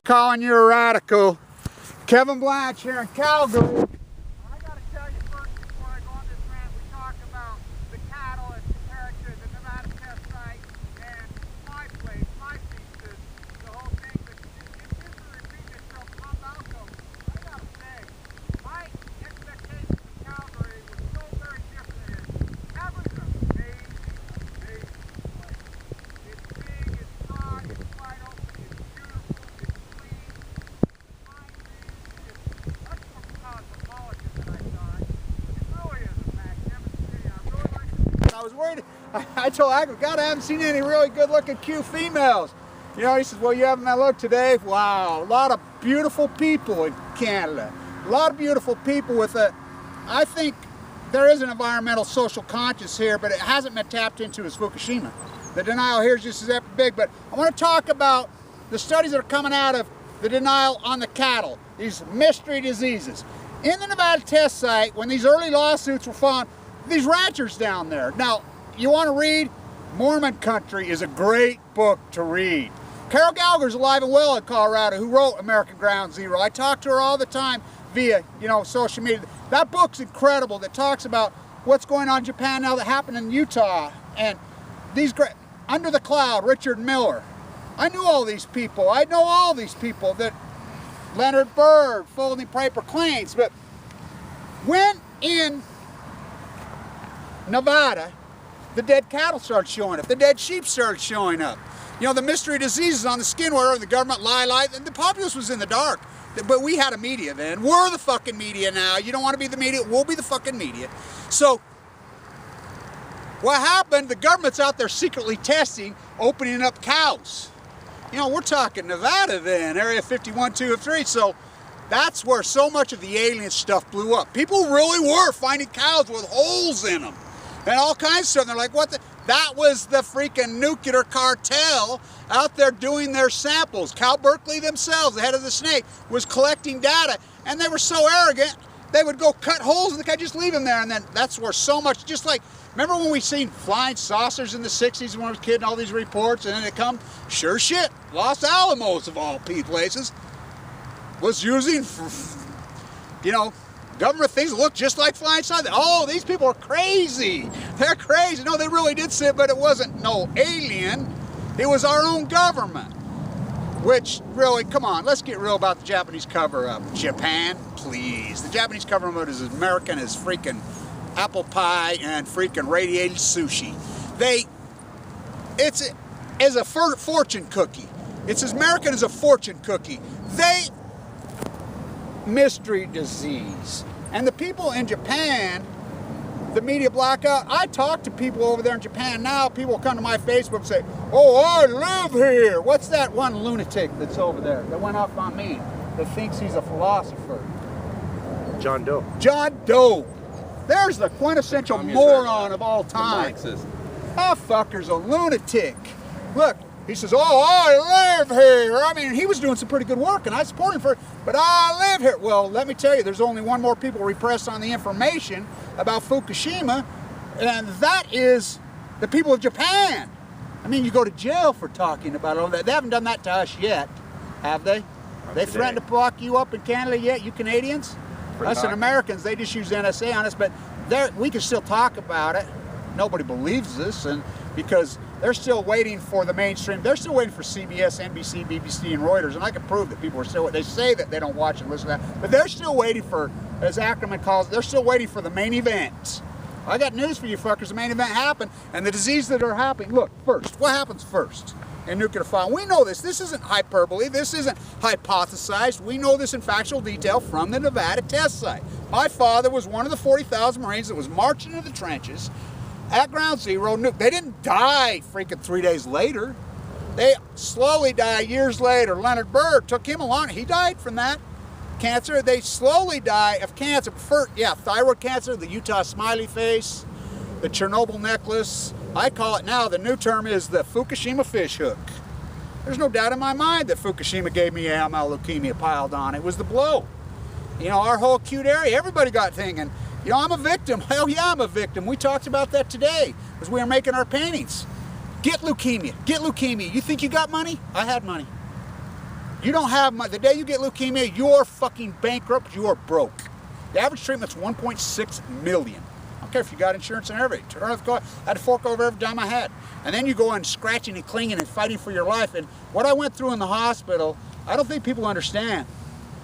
calling you a radical. Kevin Blanch here in Calgary. I got to tell you first, before I go on this rant, we talk about the cattle and compare it to the Nevada test site and my place, my thesis, the whole thing. But if history repeats itself, I'm also, I got to say, my expectations of Calgary were so very different. Calgary's an amazing place. It's big, it's broad, it's wide open, it's beautiful, it's clean. Much more cosmopolitan than I thought. It really is a magnificent city. I really like it. I was worried. I told Agro, God, I haven't seen any really good looking cute females. You know, he says, well, you haven't looked today. Wow, a lot of beautiful people in Canada. A lot of beautiful people with a, I think there is an environmental social conscience here, but it hasn't been tapped into as Fukushima. The denial here is just as big, but I want to talk about the studies that are coming out of the denial on the cattle, these mystery diseases. In the Nevada test site, when these early lawsuits were found, these ranchers down there. Now, you want to read? Mormon Country is a great book to read. Carol Gallagher's alive and well in Colorado, who wrote American Ground Zero. I talk to her all the time via, social media. That book's incredible, that talks about what's going on in Japan now that happened in Utah. And these great, Under the Cloud, Richard Miller. I knew all these people. I know all these people, that Leonard Bird, Folding Piper claims. But when in Nevada, the dead cattle started showing up, the dead sheep started showing up. You know, the mystery diseases on the skin where the government lie, and the populace was in the dark. But we had a media then. We're the fucking media now. You don't want to be the media, we'll be the fucking media. So, what happened, the government's out there secretly testing, opening up cows. You know, we're talking Nevada then, Area 51, 2 of 3, so that's where so much of the alien stuff blew up. People really were finding cows with holes in them and all kinds of stuff. They're like, what the? That was the freaking nuclear cartel out there doing their samples. Cal Berkeley themselves, the head of the snake, was collecting data, and they were so arrogant, they would go cut holes in the guy, just leave him there, and then that's where so much, just like, remember when we seen flying saucers in the 60s when I was a kid and all these reports, and then it come, sure shit, Los Alamos of all places, was using, government things that look just like flying saucers. Oh, these people are crazy. They're crazy. No, they really did say it, but it wasn't no alien. It was our own government. Which, really, come on, let's get real about the Japanese cover-up. Japan, please. The Japanese cover-up is as American as freaking apple pie and freaking radiated sushi. It's as a fortune cookie. It's as American as a fortune cookie. Mystery disease. And the people in Japan, the media blackout, I talk to people over there in Japan now. People come to my Facebook and say, oh, I live here. What's that one lunatic that's over there that went off on me that thinks he's a philosopher? John Doe. John Doe. There's the quintessential moron of all time. That fucker's a lunatic. Look, he says, oh, I live here. I mean, he was doing some pretty good work, and I support him for it, but I live here. Well, let me tell you, there's only one more people repressed on the information about Fukushima, and that is the people of Japan. I mean, you go to jail for talking about all that. They haven't done that to us yet, have they? They threatened to lock you up in Canada yet, you Canadians? Us and Americans, they just use NSA on us, but we can still talk about it. Nobody believes us, and because they're still waiting for the mainstream. They're still waiting for CBS, NBC, BBC, and Reuters, and I can prove that people are still, they say that they don't watch and listen to that, but they're still waiting for, as Ackerman calls it, they're still waiting for the main event. I got news for you fuckers, the main event happened, and the disease that are happening. Look, first, what happens first in nuclear fire? We know this. This isn't hyperbole. This isn't hypothesized. We know this in factual detail from the Nevada test site. My father was one of the 40,000 Marines that was marching into the trenches at Ground Zero. They didn't die freaking 3 days later. They slowly die years later. Leonard Bird took him along. He died from that cancer. They slowly die of cancer. Thyroid cancer, the Utah smiley face, the Chernobyl necklace. I call it now, the new term is the Fukushima fish hook. There's no doubt in my mind that Fukushima gave me AML leukemia piled on. It was the blow. You know, our whole acute area, everybody got thinking, you know, I'm a victim. Hell yeah, I'm a victim. We talked about that today as we were making our paintings. Get leukemia. Get leukemia. You think you got money? I had money. You don't have money. The day you get leukemia, you're fucking bankrupt, you're broke. The average treatment's $1.6 million. I don't care if you got insurance and everything. I had to fork over every dime I had. And then you go on scratching and clinging and fighting for your life. And what I went through in the hospital, I don't think people understand.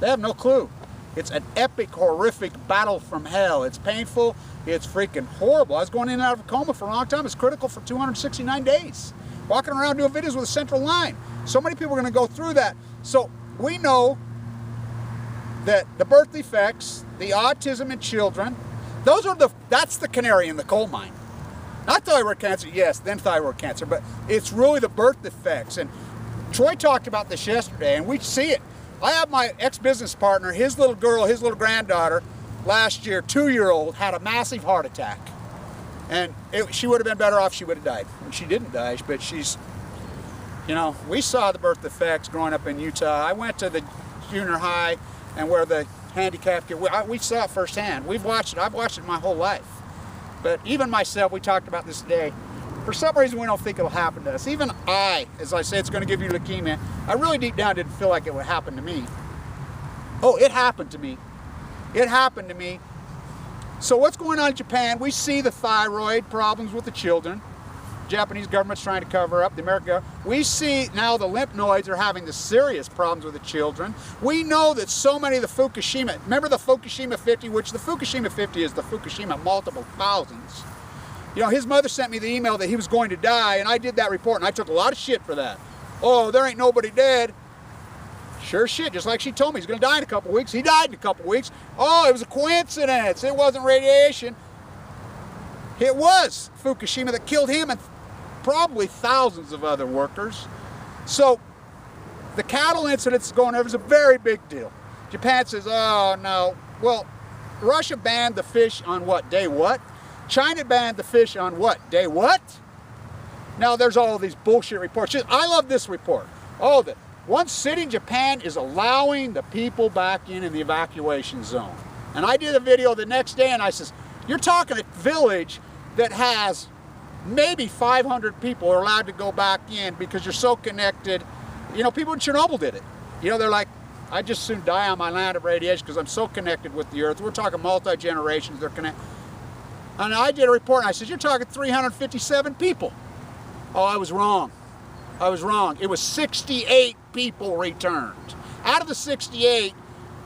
They have no clue. It's an epic, horrific battle from hell. It's painful. It's freaking horrible. I was going in and out of a coma for a long time. It's critical for 269 days. Walking around doing videos with a central line. So many people are going to go through that. So we know that the birth defects, the autism in children, that's the canary in the coal mine. Not thyroid cancer, yes, then thyroid cancer, but it's really the birth defects. And Troy talked about this yesterday, and we see it. I have my ex-business partner, his little girl, his little granddaughter, last year, 2-year-old, had a massive heart attack. And she would have been better off if she would have died. And she didn't die, but she's, you know, we saw the birth defects growing up in Utah. I went to the junior high and where the handicapped kid, we saw it firsthand. We've watched it. I've watched it my whole life. But even myself, we talked about this today. For some reason, we don't think it'll happen to us. Even I, as I say, it's going to give you leukemia. I really deep down didn't feel like it would happen to me. Oh, it happened to me. It happened to me. So what's going on in Japan? We see the thyroid problems with the children. Japanese government's trying to cover up, the American government. We see now the lymph nodes are having the serious problems with the children. We know that so many of the Fukushima, remember the Fukushima 50, which the Fukushima 50 is the Fukushima multiple thousands. You know, his mother sent me the email that he was going to die, and I did that report, and I took a lot of shit for that. Oh, there ain't nobody dead. Sure shit, just like she told me he's going to die in a couple weeks. He died in a couple weeks. Oh, it was a coincidence. It wasn't radiation. It was Fukushima that killed him and probably thousands of other workers. So the cattle incident that's going over is a very big deal. Japan says, oh no. Well, Russia banned the fish on what? Day what? China banned the fish on what? Day what? Now there's all these bullshit reports. I love this report. Oh, that one city in Japan is allowing the people back in the evacuation zone. And I did a video the next day and I says, you're talking a village that has maybe 500 people are allowed to go back in because you're so connected. You know, people in Chernobyl did it. You know, they're like, I just soon die on my land of radiation because I'm so connected with the earth. We're talking multi-generations, they're connected. And I did a report and I said, you're talking 357 people. Oh, I was wrong. I was wrong. It was 68 people returned. Out of the 68,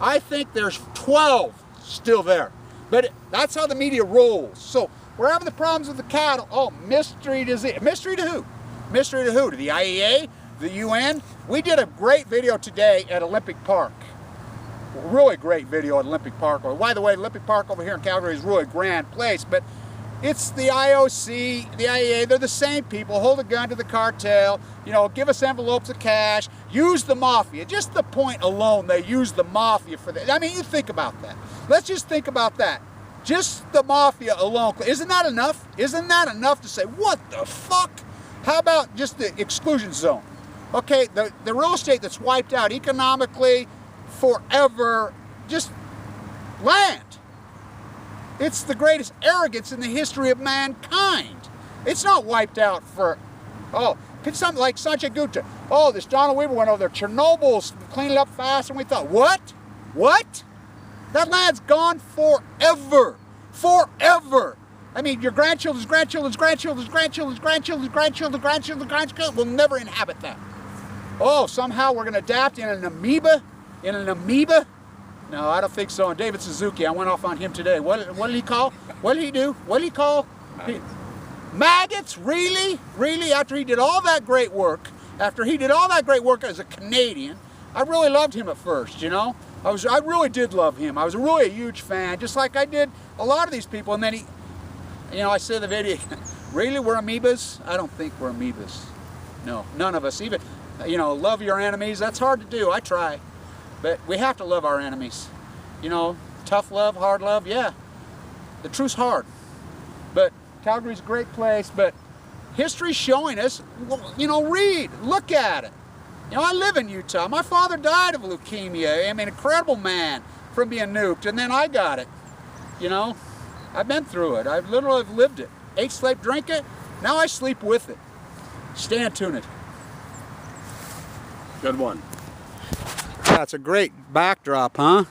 I think there's 12 still there. But that's how the media rolls. So we're having the problems with the cattle. Oh, mystery disease. Mystery to who? Mystery to who? To the IAEA? The UN? We did a great video today at Olympic Park. Really great video at Olympic Park. By the way, Olympic Park over here in Calgary is really a grand place, but it's the IOC, the IAEA, they're the same people. Hold a gun to the cartel, you know, give us envelopes of cash, use the mafia. Just the point alone, they use the mafia for that. I mean, you think about that. Let's just think about that. Just the mafia alone. Isn't that enough? Isn't that enough to say, what the fuck? How about just the exclusion zone? Okay, the real estate that's wiped out economically, forever, just land. It's the greatest arrogance in the history of mankind. It's not wiped out for, oh, it's something like Sanjay Gupta. Oh, this Donald Weaver went over there, Chernobyl's cleaned it up fast, and we thought, what? What? That land's gone forever. Forever. I mean, your grandchildren's grandchildren's grandchildren's grandchildren's grandchildren's grandchildren's grandchildren's grandchildren will never inhabit that. Oh, somehow we're going to adapt in an amoeba? In an amoeba? No, I don't think so. And David Suzuki, I went off on him today. What did he call? What did he do? What did he call? Maggots? Really? Really? After he did all that great work, after he did all that great work as a Canadian, I really loved him at first, you know? I really did love him. I was really a huge fan, just like I did a lot of these people. And then he, you know, I said in the video, really, we're amoebas? I don't think we're amoebas. No, none of us. Even, you know, love your enemies, that's hard to do. I try. But we have to love our enemies. You know, tough love, hard love, yeah. The truth's hard. But Calgary's a great place, but history's showing us, you know, read, look at it. You know, I live in Utah. My father died of leukemia. I mean, incredible man from being nuked, and then I got it. You know, I've been through it. I've literally lived it. Ate, slept, drink it. Now I sleep with it. Stay tuned. Good one. That's a great backdrop, huh?